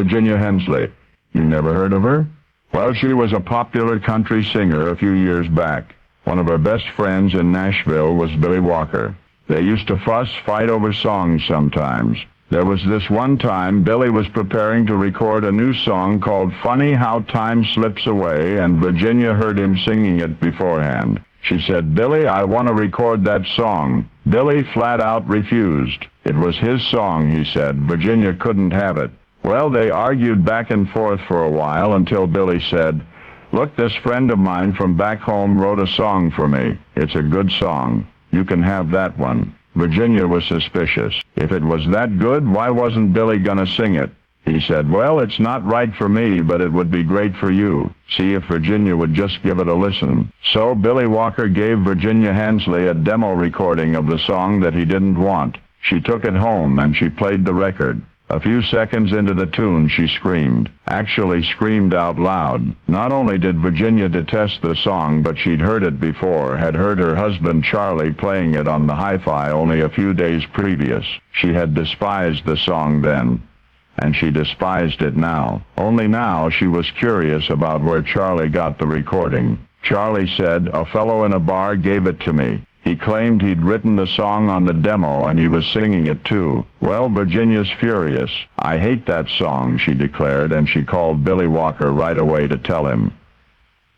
Virginia Hensley. You never heard of her? Well, she was a popular country singer a few years back. One of her best friends in Nashville was Billy Walker. They used to fight over songs sometimes. There was this one time Billy was preparing to record a new song called Funny How Time Slips Away, and Virginia heard him singing it beforehand. She said, "Billy, I want to record that song." Billy flat out refused. It was his song, he said. Virginia couldn't have it. Well, they argued back and forth for a while until Billy said, "Look, this friend of mine from back home wrote a song for me. It's a good song. You can have that one." Virginia was suspicious. If it was that good, why wasn't Billy gonna sing it? He said, "Well, it's not right for me, but it would be great for you. See if Virginia would just give it a listen." So Billy Walker gave Virginia Hensley a demo recording of the song that he didn't want. She took it home and she played the record. A few seconds into the tune, she screamed. Actually screamed out loud. Not only did Virginia detest the song, but she'd heard it before, had heard her husband Charlie playing it on the hi-fi only a few days previous. She had despised the song then, and she despised it now. Only now she was curious about where Charlie got the recording. Charlie said, "A fellow in a bar gave it to me. He claimed he'd written the song on the demo and he was singing it too." Well, Virginia's furious. "I hate that song," she declared, and she called Billy Walker right away to tell him.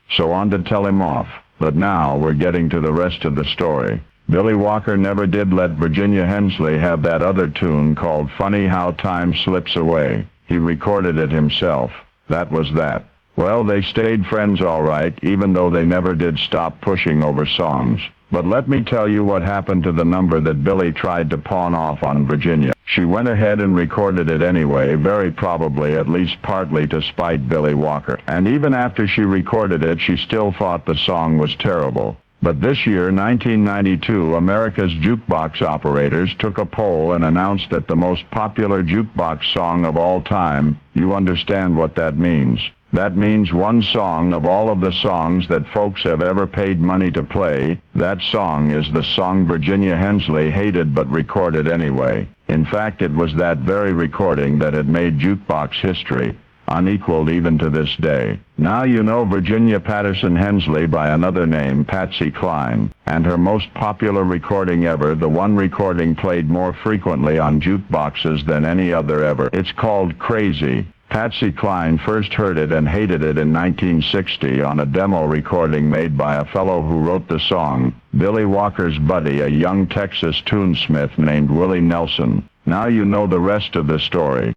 So on to tell him off. But now we're getting to the rest of the story. Billy Walker never did let Virginia Hensley have that other tune called Funny How Time Slips Away. He recorded it himself. That was that. Well, they stayed friends all right, even though they never did stop pushing over songs. But let me tell you what happened to the number that Billy tried to pawn off on Virginia. She went ahead and recorded it anyway, very probably at least partly to spite Billy Walker. And even after she recorded it, she still thought the song was terrible. But this year, 1992, America's jukebox operators took a poll and announced that the most popular jukebox song of all time, you understand what that means. That means one song of all of the songs that folks have ever paid money to play. That song is the song Virginia Hensley hated but recorded anyway. In fact, it was that very recording that had made jukebox history, unequaled even to this day. Now you know Virginia Patterson Hensley by another name, Patsy Cline, and her most popular recording ever, the one recording played more frequently on jukeboxes than any other ever. It's called Crazy. Patsy Cline first heard it and hated it in 1960 on a demo recording made by a fellow who wrote the song, Billy Walker's buddy, a young Texas tunesmith named Willie Nelson. Now you know the rest of the story.